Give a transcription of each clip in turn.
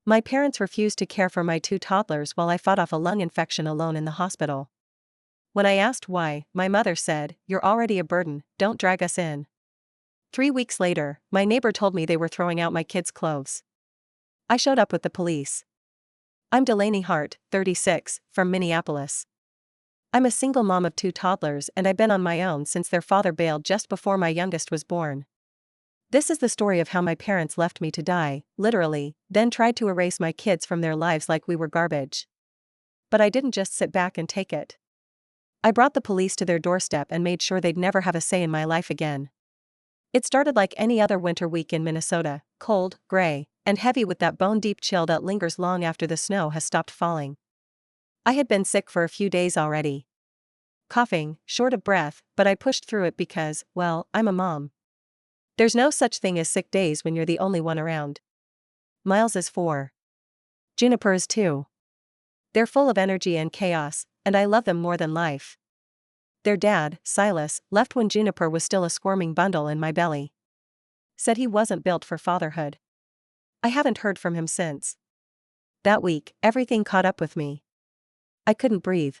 My parents refused to care for my two toddlers while I fought off a lung infection alone in the hospital. When I asked why, my mother said, "You're already a burden, don't drag us in." 3 weeks later, my neighbor told me they were throwing out my kids' clothes. I showed up with the police. I'm Delaney Hart, 36, from Minneapolis. I'm a single mom of two toddlers and I've been on my own since their father bailed just before my youngest was born. This is the story of how my parents left me to die, literally, then tried to erase my kids from their lives like we were garbage. But I didn't just sit back and take it. I brought the police to their doorstep and made sure they'd never have a say in my life again. It started like any other winter week in Minnesota, cold, gray, and heavy with that bone-deep chill that lingers long after the snow has stopped falling. I had been sick for a few days already. Coughing, short of breath, but I pushed through it because, well, I'm a mom. There's no such thing as sick days when you're the only one around. Miles is 4. Juniper is 2. They're full of energy and chaos, and I love them more than life. Their dad, Silas, left when Juniper was still a squirming bundle in my belly. Said he wasn't built for fatherhood. I haven't heard from him since. That week, everything caught up with me. I couldn't breathe.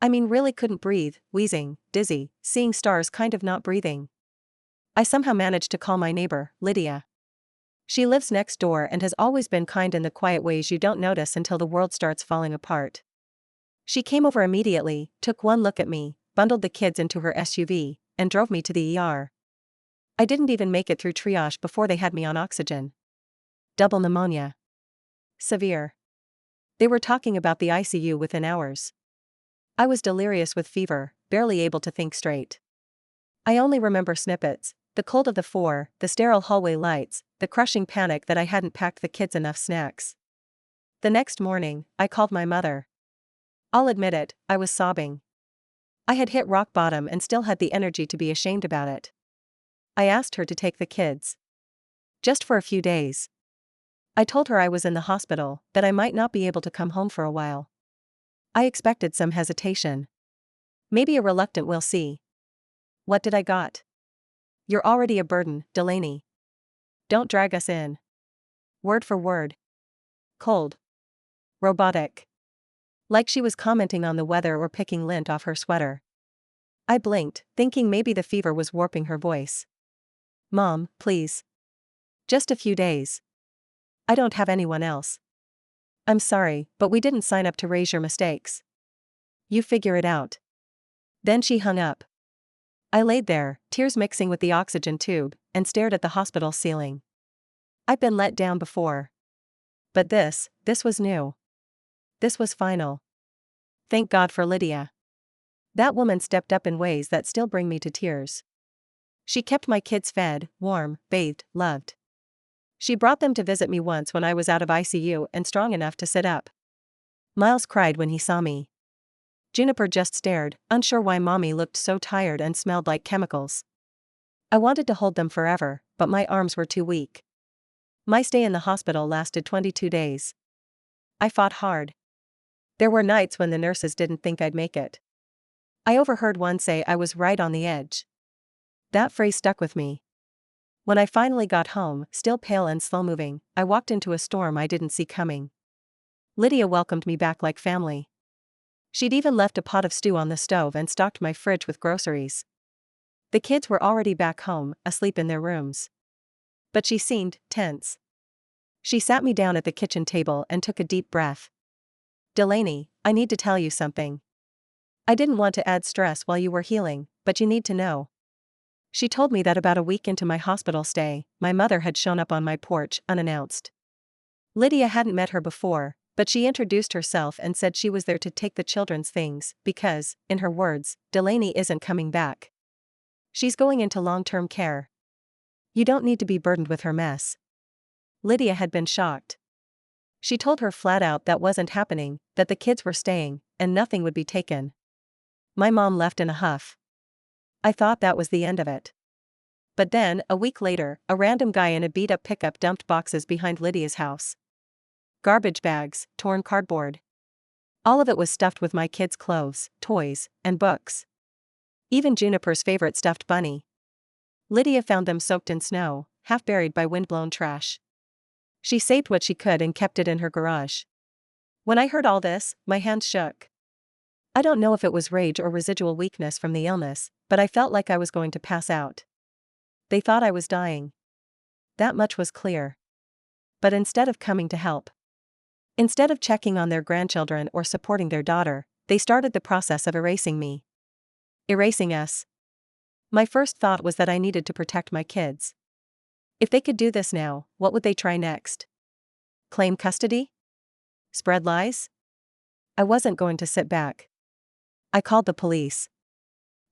I mean, really couldn't breathe, wheezing, dizzy, seeing stars, kind of not breathing. I somehow managed to call my neighbor, Lydia. She lives next door and has always been kind in the quiet ways you don't notice until the world starts falling apart. She came over immediately, took one look at me, bundled the kids into her SUV, and drove me to the ER. I didn't even make it through triage before they had me on oxygen. Double pneumonia. Severe. They were talking about the ICU within hours. I was delirious with fever, barely able to think straight. I only remember snippets: the cold of the 4, the sterile hallway lights, the crushing panic that I hadn't packed the kids enough snacks. The next morning, I called my mother. I'll admit it, I was sobbing. I had hit rock bottom and still had the energy to be ashamed about it. I asked her to take the kids. Just for a few days. I told her I was in the hospital, that I might not be able to come home for a while. I expected some hesitation. Maybe a reluctant "we'll see." What did I got? "You're already a burden, Delaney. Don't drag us in." Word for word. Cold. Robotic. Like she was commenting on the weather or picking lint off her sweater. I blinked, thinking maybe the fever was warping her voice. "Mom, please. Just a few days. I don't have anyone else. I'm sorry, but we didn't sign up to raise your mistakes. You figure it out." Then she hung up. I laid there, tears mixing with the oxygen tube, and stared at the hospital ceiling. I'd been let down before. But this was new. This was final. Thank God for Lydia. That woman stepped up in ways that still bring me to tears. She kept my kids fed, warm, bathed, loved. She brought them to visit me once when I was out of ICU and strong enough to sit up. Miles cried when he saw me. Juniper just stared, unsure why mommy looked so tired and smelled like chemicals. I wanted to hold them forever, but my arms were too weak. My stay in the hospital lasted 22 days. I fought hard. There were nights when the nurses didn't think I'd make it. I overheard one say I was right on the edge. That phrase stuck with me. When I finally got home, still pale and slow-moving, I walked into a storm I didn't see coming. Lydia welcomed me back like family. She'd even left a pot of stew on the stove and stocked my fridge with groceries. The kids were already back home, asleep in their rooms. But she seemed tense. She sat me down at the kitchen table and took a deep breath. "Delaney, I need to tell you something. I didn't want to add stress while you were healing, but you need to know." She told me that about a week into my hospital stay, my mother had shown up on my porch, unannounced. Lydia hadn't met her before, but she introduced herself and said she was there to take the children's things, because, in her words, Delaney isn't coming back. She's going into long-term care. You don't need to be burdened with her mess. Lydia had been shocked. She told her flat out that wasn't happening, that the kids were staying, and nothing would be taken. My mom left in a huff. I thought that was the end of it. But then, a week later, a random guy in a beat-up pickup dumped boxes behind Lydia's house. Garbage bags, torn cardboard. All of it was stuffed with my kids' clothes, toys, and books. Even Juniper's favorite stuffed bunny. Lydia found them soaked in snow, half buried by windblown trash. She saved what she could and kept it in her garage. When I heard all this, my hands shook. I don't know if it was rage or residual weakness from the illness, but I felt like I was going to pass out. They thought I was dying. That much was clear. But instead of coming to help, instead of checking on their grandchildren or supporting their daughter, they started the process of erasing me. Erasing us. My first thought was that I needed to protect my kids. If they could do this now, what would they try next? Claim custody? Spread lies? I wasn't going to sit back. I called the police.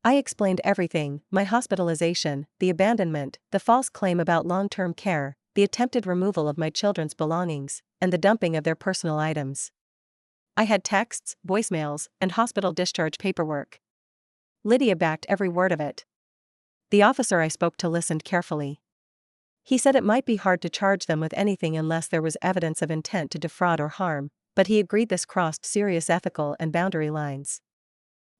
I explained everything: my hospitalization, the abandonment, the false claim about long-term care, the attempted removal of my children's belongings, and the dumping of their personal items. I had texts, voicemails, and hospital discharge paperwork. Lydia backed every word of it. The officer I spoke to listened carefully. He said it might be hard to charge them with anything unless there was evidence of intent to defraud or harm, but he agreed this crossed serious ethical and boundary lines.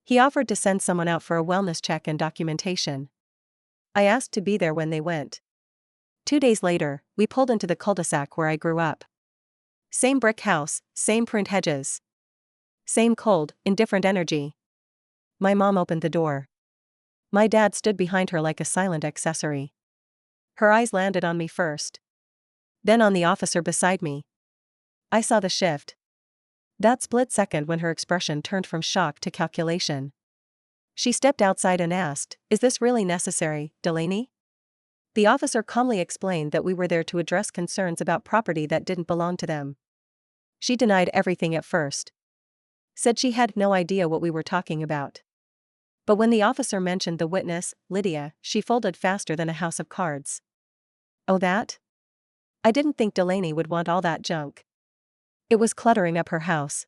He offered to send someone out for a wellness check and documentation. I asked to be there when they went. 2 days later, we pulled into the cul-de-sac where I grew up. Same brick house, same pruned hedges. Same cold, indifferent energy. My mom opened the door. My dad stood behind her like a silent accessory. Her eyes landed on me first. Then on the officer beside me. I saw the shift. That split second when her expression turned from shock to calculation. She stepped outside and asked, "Is this really necessary, Delaney?" The officer calmly explained that we were there to address concerns about property that didn't belong to them. She denied everything at first. Said she had no idea what we were talking about. But when the officer mentioned the witness, Lydia, she folded faster than a house of cards. Oh, that? I didn't think Delaney would want all that junk. It was cluttering up her house.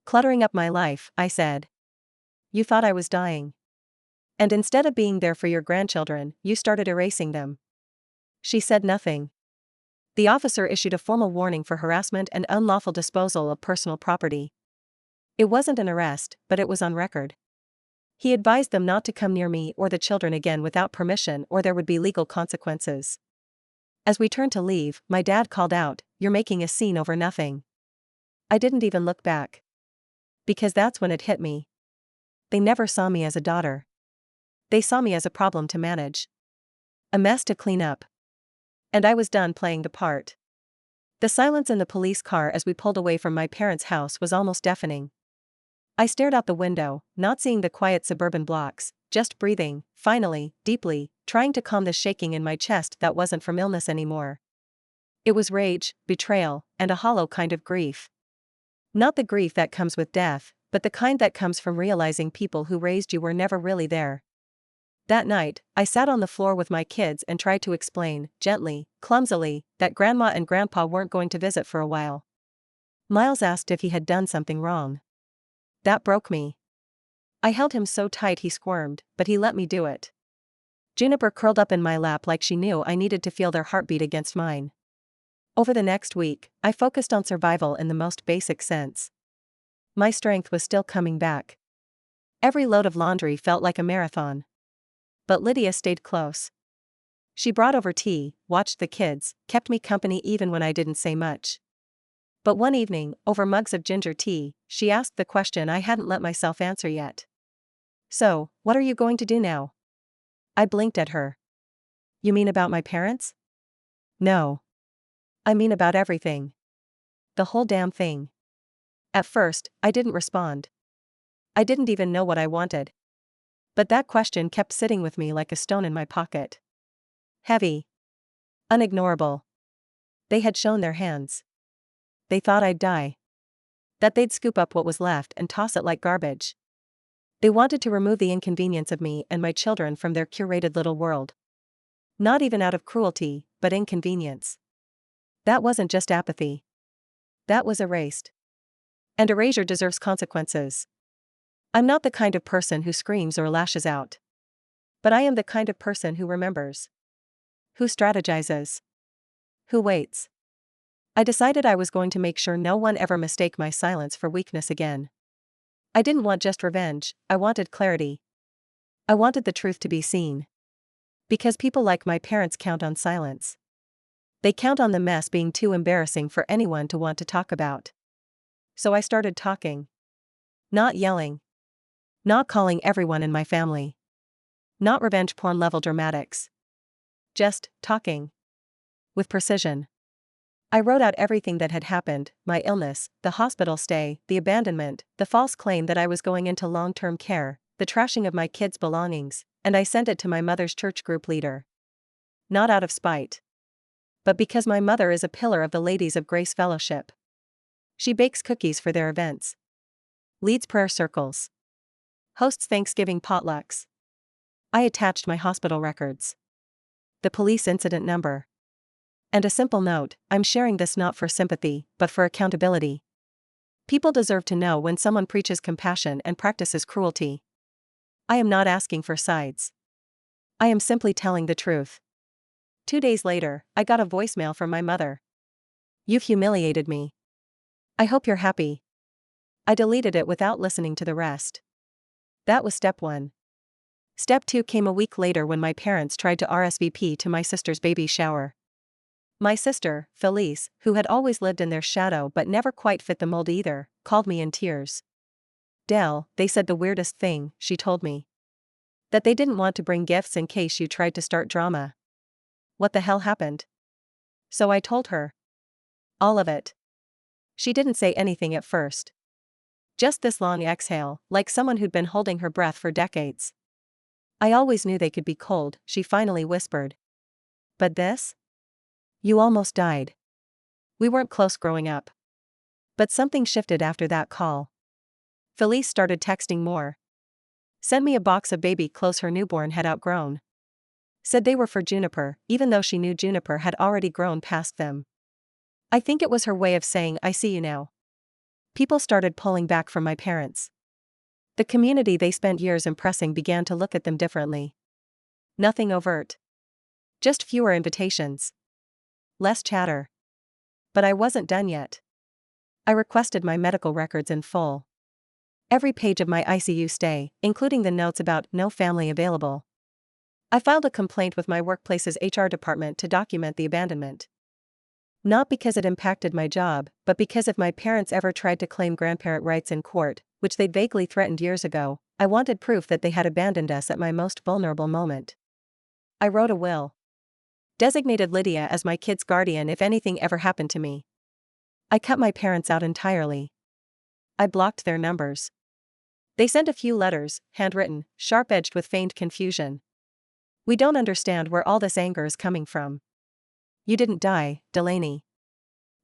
Cluttering up my life, I said. You thought I was dying. And instead of being there for your grandchildren, you started erasing them. She said nothing. The officer issued a formal warning for harassment and unlawful disposal of personal property. It wasn't an arrest, but it was on record. He advised them not to come near me or the children again without permission, or there would be legal consequences. As we turned to leave, my dad called out, "You're making a scene over nothing." I didn't even look back. Because that's when it hit me. They never saw me as a daughter. They saw me as a problem to manage. A mess to clean up. And I was done playing the part. The silence in the police car as we pulled away from my parents' house was almost deafening. I stared out the window, not seeing the quiet suburban blocks, just breathing, finally, deeply, trying to calm the shaking in my chest that wasn't from illness anymore. It was rage, betrayal, and a hollow kind of grief. Not the grief that comes with death, but the kind that comes from realizing people who raised you were never really there. That night, I sat on the floor with my kids and tried to explain, gently, clumsily, that Grandma and Grandpa weren't going to visit for a while. Miles asked if he had done something wrong. That broke me. I held him so tight he squirmed, but he let me do it. Juniper curled up in my lap like she knew I needed to feel their heartbeat against mine. Over the next week, I focused on survival in the most basic sense. My strength was still coming back. Every load of laundry felt like a marathon. But Lydia stayed close. She brought over tea, watched the kids, kept me company even when I didn't say much. But one evening, over mugs of ginger tea, she asked the question I hadn't let myself answer yet. "So, what are you going to do now?" I blinked at her. "You mean about my parents?" "No. I mean about everything. The whole damn thing." At first, I didn't respond. I didn't even know what I wanted. But that question kept sitting with me like a stone in my pocket. Heavy. Unignorable. They had shown their hands. They thought I'd die. That they'd scoop up what was left and toss it like garbage. They wanted to remove the inconvenience of me and my children from their curated little world. Not even out of cruelty, but inconvenience. That wasn't just apathy. That was erased. And erasure deserves consequences. I'm not the kind of person who screams or lashes out. But I am the kind of person who remembers. Who strategizes. Who waits. I decided I was going to make sure no one ever mistake my silence for weakness again. I didn't want just revenge, I wanted clarity. I wanted the truth to be seen. Because people like my parents count on silence. They count on the mess being too embarrassing for anyone to want to talk about. So I started talking. Not yelling. Not calling everyone in my family. Not revenge porn level dramatics. Just talking. With precision. I wrote out everything that had happened: my illness, the hospital stay, the abandonment, the false claim that I was going into long-term care, the trashing of my kids' belongings, and I sent it to my mother's church group leader. Not out of spite, but because my mother is a pillar of the Ladies of Grace Fellowship. She bakes cookies for their events, leads prayer circles, hosts Thanksgiving potlucks. I attached my hospital records, the police incident number, and a simple note: I'm sharing this not for sympathy, but for accountability. People deserve to know when someone preaches compassion and practices cruelty. I am not asking for sides. I am simply telling the truth. 2 days later, I got a voicemail from my mother. "You've humiliated me. I hope you're happy." I deleted it without listening to the rest. That was step 1. Step 2 came a week later when my parents tried to RSVP to my sister's baby shower. My sister, Felice, who had always lived in their shadow but never quite fit the mold either, called me in tears. "Del, they said the weirdest thing," she told me. "That they didn't want to bring gifts in case you tried to start drama." What the hell happened? So I told her. All of it. She didn't say anything at first. Just this long exhale, like someone who'd been holding her breath for decades. "I always knew they could be cold," she finally whispered. "But this? You almost died. We weren't close growing up." But something shifted after that call. Felice started texting more. Sent me a box of baby clothes her newborn had outgrown. Said they were for Juniper, even though she knew Juniper had already grown past them. I think it was her way of saying, "I see you now." People started pulling back from my parents. The community they spent years impressing began to look at them differently. Nothing overt. Just fewer invitations. Less chatter. But I wasn't done yet. I requested my medical records in full. Every page of my ICU stay, including the notes about "no family available." I filed a complaint with my workplace's HR department to document the abandonment. Not because it impacted my job, but because if my parents ever tried to claim grandparent rights in court, which they'd vaguely threatened years ago, I wanted proof that they had abandoned us at my most vulnerable moment. I wrote a will. Designated Lydia as my kid's guardian if anything ever happened to me. I cut my parents out entirely. I blocked their numbers. They sent a few letters, handwritten, sharp-edged with feigned confusion. "We don't understand where all this anger is coming from. You didn't die, Delaney.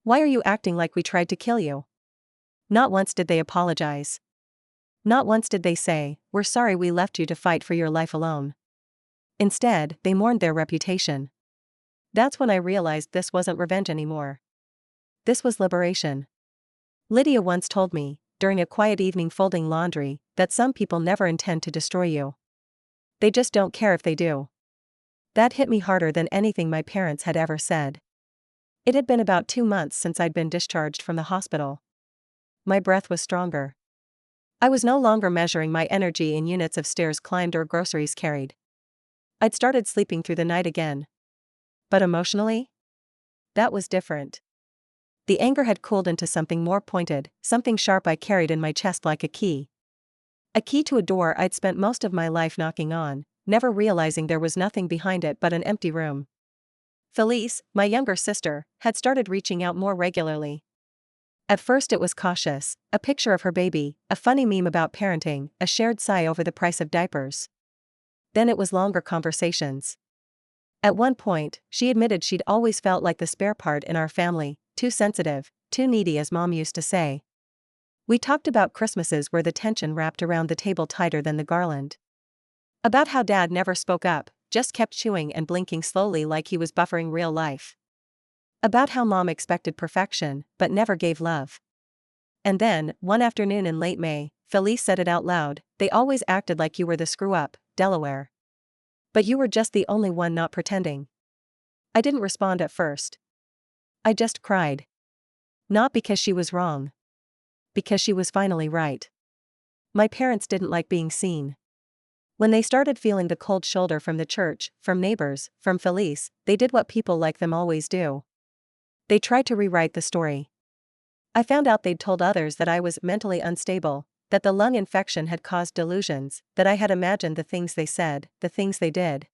Why are you acting like we tried to kill you?" Not once did they apologize. Not once did they say, "We're sorry we left you to fight for your life alone." Instead, they mourned their reputation. That's when I realized this wasn't revenge anymore. This was liberation. Lydia once told me, during a quiet evening folding laundry, that some people never intend to destroy you. They just don't care if they do. That hit me harder than anything my parents had ever said. It had been about 2 months since I'd been discharged from the hospital. My breath was stronger. I was no longer measuring my energy in units of stairs climbed or groceries carried. I'd started sleeping through the night again. But emotionally? That was different. The anger had cooled into something more pointed, something sharp I carried in my chest like a key. A key to a door I'd spent most of my life knocking on, never realizing there was nothing behind it but an empty room. Felice, my younger sister, had started reaching out more regularly. At first it was cautious, a picture of her baby, a funny meme about parenting, a shared sigh over the price of diapers. Then it was longer conversations. At one point, she admitted she'd always felt like the spare part in our family, too sensitive, too needy as Mom used to say. We talked about Christmases where the tension wrapped around the table tighter than the garland. About how Dad never spoke up, just kept chewing and blinking slowly like he was buffering real life. About how Mom expected perfection, but never gave love. And then, one afternoon in late May, Felice said it out loud, "They always acted like you were the screw-up, Delaware. But you were just the only one not pretending." I didn't respond at first. I just cried. Not because she was wrong. Because she was finally right. My parents didn't like being seen. When they started feeling the cold shoulder from the church, from neighbors, from Felice, they did what people like them always do. They tried to rewrite the story. I found out they'd told others that I was mentally unstable, that the lung infection had caused delusions, that I had imagined the things they said, the things they did.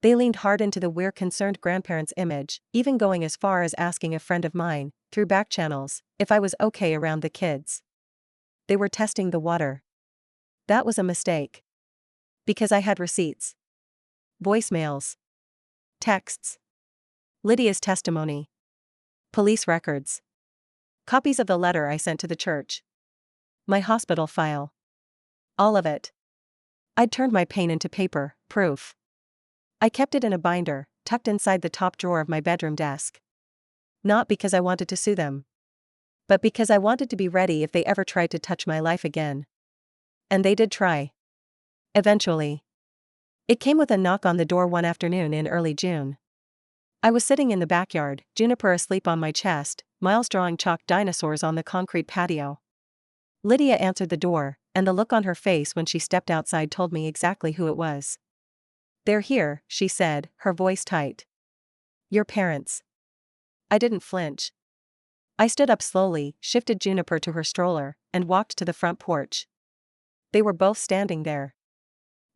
They leaned hard into the we're concerned grandparents image, even going as far as asking a friend of mine, through back channels, if I was okay around the kids. They were testing the water. That was a mistake. Because I had receipts. Voicemails. Texts. Lydia's testimony. Police records. Copies of the letter I sent to the church. My hospital file. All of it. I'd turned my pain into paper, proof. I kept it in a binder, tucked inside the top drawer of my bedroom desk. Not because I wanted to sue them, but because I wanted to be ready if they ever tried to touch my life again. And they did try. Eventually. It came with a knock on the door one afternoon in early June. I was sitting in the backyard, Juniper asleep on my chest, Miles drawing chalk dinosaurs on the concrete patio. Lydia answered the door, and the look on her face when she stepped outside told me exactly who it was. "They're here," she said, her voice tight. "Your parents." I didn't flinch. I stood up slowly, shifted Juniper to her stroller, and walked to the front porch. They were both standing there.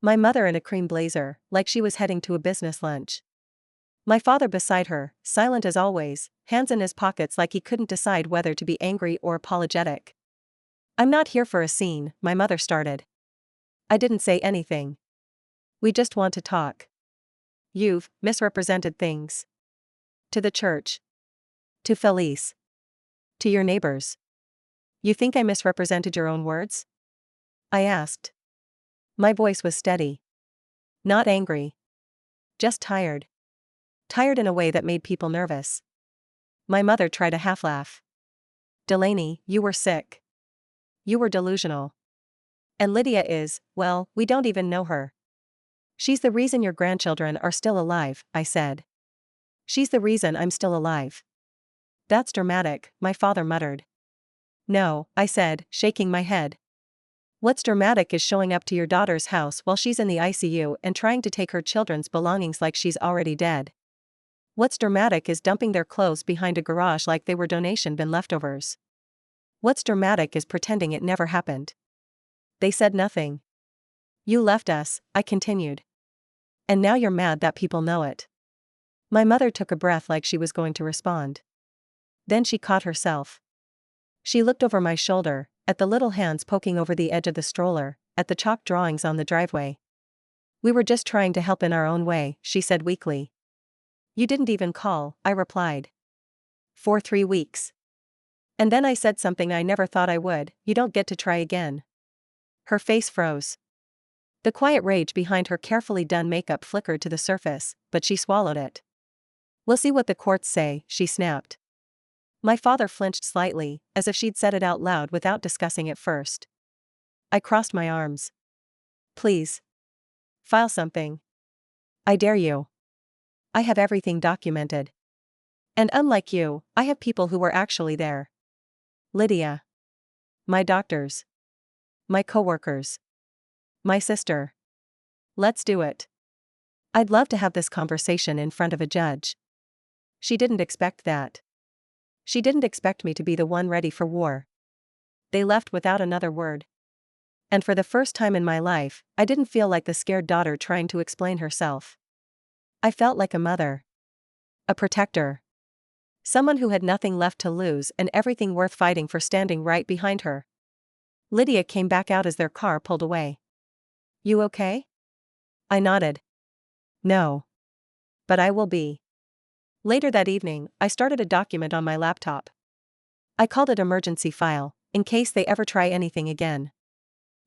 My mother in a cream blazer, like she was heading to a business lunch. My father beside her, silent as always, hands in his pockets like he couldn't decide whether to be angry or apologetic. "I'm not here for a scene," my mother started. I didn't say anything. "We just want to talk. You've misrepresented things. To the church. To Felice. To your neighbors. You think I misrepresented your own words?" I asked. My voice was steady. Not angry. Just tired. Tired in a way that made people nervous. My mother tried a half laugh. "Delaney, you were sick. You were delusional. And Lydia is, well, we don't even know her. She's the reason your grandchildren are still alive," I said. "She's the reason I'm still alive." "That's dramatic," my father muttered. "No," I said, shaking my head. "What's dramatic is showing up to your daughter's house while she's in the ICU and trying to take her children's belongings like she's already dead. What's dramatic is dumping their clothes behind a garage like they were donation bin leftovers. What's dramatic is pretending it never happened." They said nothing. "You left us," I continued. "And now you're mad that people know it." My mother took a breath like she was going to respond. Then she caught herself. She looked over my shoulder, at the little hands poking over the edge of the stroller, at the chalk drawings on the driveway. "We were just trying to help in our own way," she said weakly. "You didn't even call," I replied. "For 3 weeks. And then I said something I never thought I would, you don't get to try again." Her face froze. The quiet rage behind her carefully done makeup flickered to the surface, but she swallowed it. "We'll see what the courts say," she snapped. My father flinched slightly, as if she'd said it out loud without discussing it first. I crossed my arms. "Please. File something. I dare you. I have everything documented. And unlike you, I have people who were actually there. Lydia. My doctors. My coworkers. My sister. Let's do it. I'd love to have this conversation in front of a judge." She didn't expect that. She didn't expect me to be the one ready for war. They left without another word. And for the first time in my life, I didn't feel like the scared daughter trying to explain herself. I felt like a mother. A protector. Someone who had nothing left to lose and everything worth fighting for standing right behind her. Lydia came back out as their car pulled away. "You okay?" I nodded. "No. But I will be." Later that evening, I started a document on my laptop. I called it emergency file, in case they ever try anything again.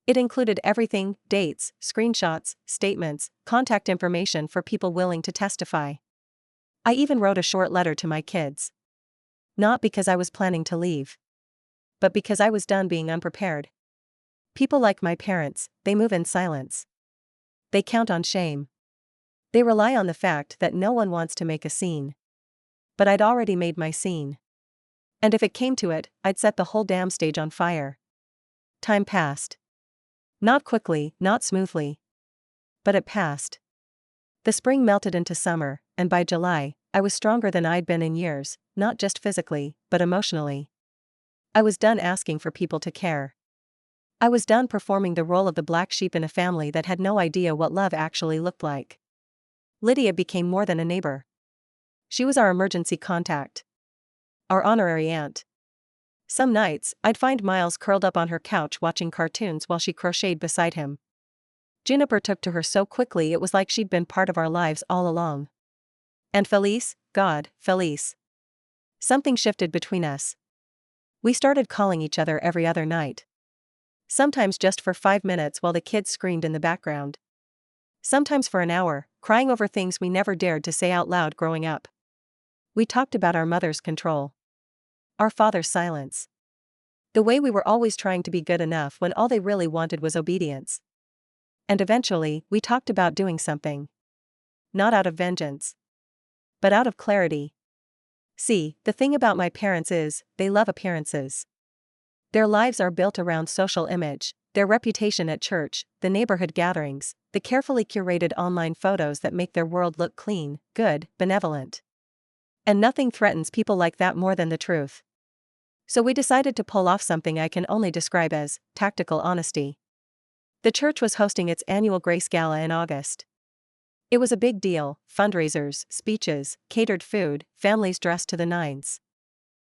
It included everything: dates, screenshots, statements, contact information for people willing to testify. I even wrote a short letter to my kids. Not because I was planning to leave, but because I was done being unprepared. People like my parents, they move in silence. They count on shame. They rely on the fact that no one wants to make a scene. But I'd already made my scene. And if it came to it, I'd set the whole damn stage on fire. Time passed. Not quickly, not smoothly. But it passed. The spring melted into summer, and by July, I was stronger than I'd been in years, not just physically, but emotionally. I was done asking for people to care. I was done performing the role of the black sheep in a family that had no idea what love actually looked like. Lydia became more than a neighbor. She was our emergency contact. Our honorary aunt. Some nights, I'd find Miles curled up on her couch watching cartoons while she crocheted beside him. Juniper took to her so quickly it was like she'd been part of our lives all along. And Felice, God, Felice. Something shifted between us. We started calling each other every other night. Sometimes just for 5 minutes while the kids screamed in the background. Sometimes for an hour, crying over things we never dared to say out loud growing up. We talked about our mother's control. Our father's silence. The way we were always trying to be good enough when all they really wanted was obedience. And eventually, we talked about doing something. Not out of vengeance, but out of clarity. See, the thing about my parents is, they love appearances. Their lives are built around social image, their reputation at church, the neighborhood gatherings, the carefully curated online photos that make their world look clean, good, benevolent. And nothing threatens people like that more than the truth. So we decided to pull off something I can only describe as tactical honesty. The church was hosting its annual Grace Gala in August. It was a big deal: fundraisers, speeches, catered food, families dressed to the nines.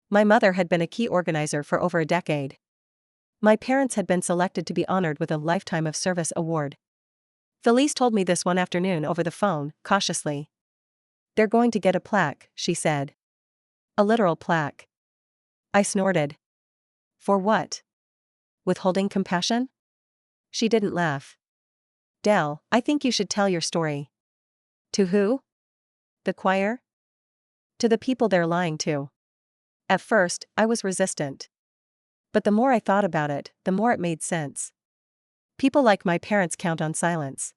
My mother had been a key organizer for over a decade. My parents had been selected to be honored with a Lifetime of Service award. Felice told me this one afternoon over the phone, cautiously. "They're going to get a plaque," she said. "A literal plaque." I snorted. "For what? Withholding compassion?" She didn't laugh. "Del, I think you should tell your story." "To who?" "The choir?" "To the people they're lying to." At first, I was resistant. But the more I thought about it, the more it made sense. People like my parents count on silence.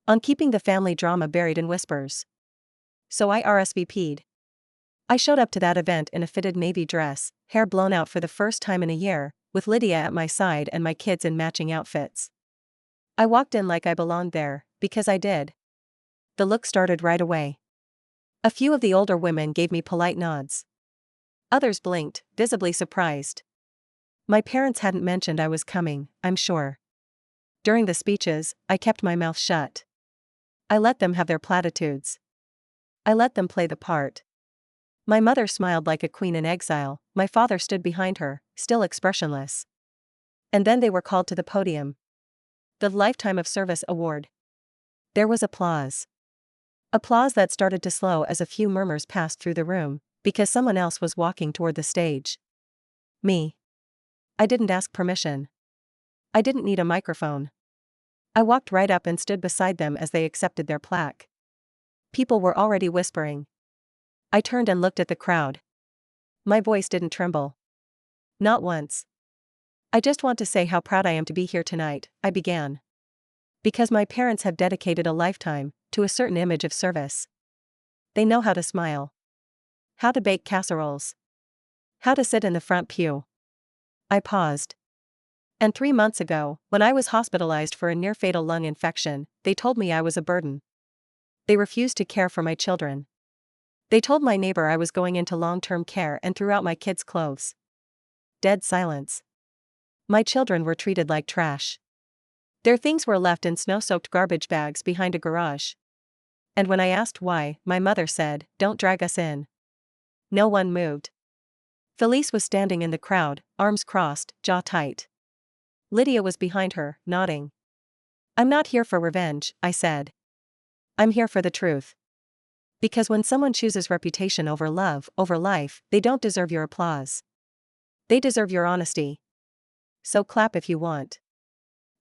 On keeping the family drama buried in whispers. So I RSVP'd. I showed up to that event in a fitted navy dress, hair blown out for the first time in a year, with Lydia at my side and my kids in matching outfits. I walked in like I belonged there, because I did. The look started right away. A few of the older women gave me polite nods. Others blinked, visibly surprised. My parents hadn't mentioned I was coming, I'm sure. During the speeches, I kept my mouth shut. I let them have their platitudes. I let them play the part. My mother smiled like a queen in exile, my father stood behind her, still expressionless. And then they were called to the podium. The Lifetime of Service Award. There was applause. Applause that started to slow as a few murmurs passed through the room, because someone else was walking toward the stage. Me. I didn't ask permission. I didn't need a microphone. I walked right up and stood beside them as they accepted their plaque. People were already whispering. I turned and looked at the crowd. My voice didn't tremble. Not once. "I just want to say how proud I am to be here tonight," I began. "Because my parents have dedicated a lifetime to a certain image of service. They know how to smile. How to bake casseroles. How to sit in the front pew." I paused. "And 3 months ago, when I was hospitalized for a near-fatal lung infection, they told me I was a burden. They refused to care for my children. They told my neighbor I was going into long-term care and threw out my kids' clothes." Dead silence. My children were treated like trash. Their things were left in snow-soaked garbage bags behind a garage. And when I asked why, my mother said, "Don't drag us in." No one moved. Felice was standing in the crowd, arms crossed, jaw tight. Lydia was behind her, nodding. "I'm not here for revenge," I said. "I'm here for the truth. Because when someone chooses reputation over love, over life, they don't deserve your applause. They deserve your honesty. So clap if you want.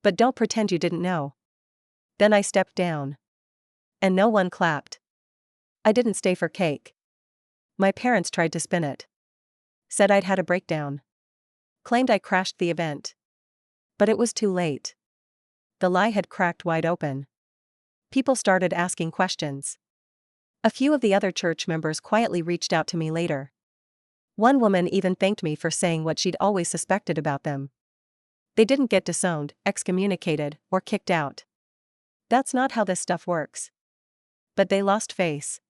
But don't pretend you didn't know." Then I stepped down. And no one clapped. I didn't stay for cake. My parents tried to spin it. Said I'd had a breakdown. Claimed I crashed the event. But it was too late. The lie had cracked wide open. People started asking questions. A few of the other church members quietly reached out to me later. One woman even thanked me for saying what she'd always suspected about them. They didn't get disowned, excommunicated, or kicked out. That's not how this stuff works. But they lost face.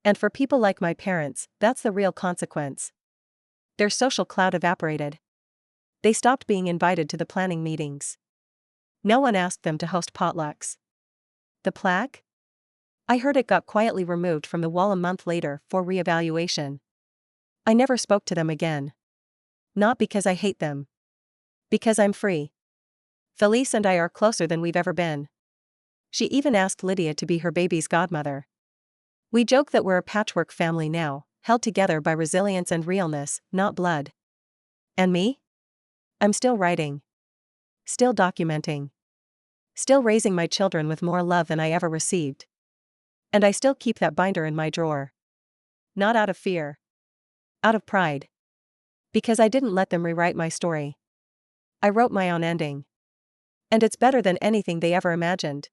And for people like my parents, that's the real consequence. Their social clout evaporated. They stopped being invited to the planning meetings. No one asked them to host potlucks. The plaque? I heard it got quietly removed from the wall a month later for reevaluation. I never spoke to them again. Not because I hate them. Because I'm free. Felice and I are closer than we've ever been. She even asked Lydia to be her baby's godmother. We joke that we're a patchwork family now, held together by resilience and realness, not blood. And me? I'm still writing. Still documenting. Still raising my children with more love than I ever received. And I still keep that binder in my drawer. Not out of fear. Out of pride. Because I didn't let them rewrite my story. I wrote my own ending. And it's better than anything they ever imagined.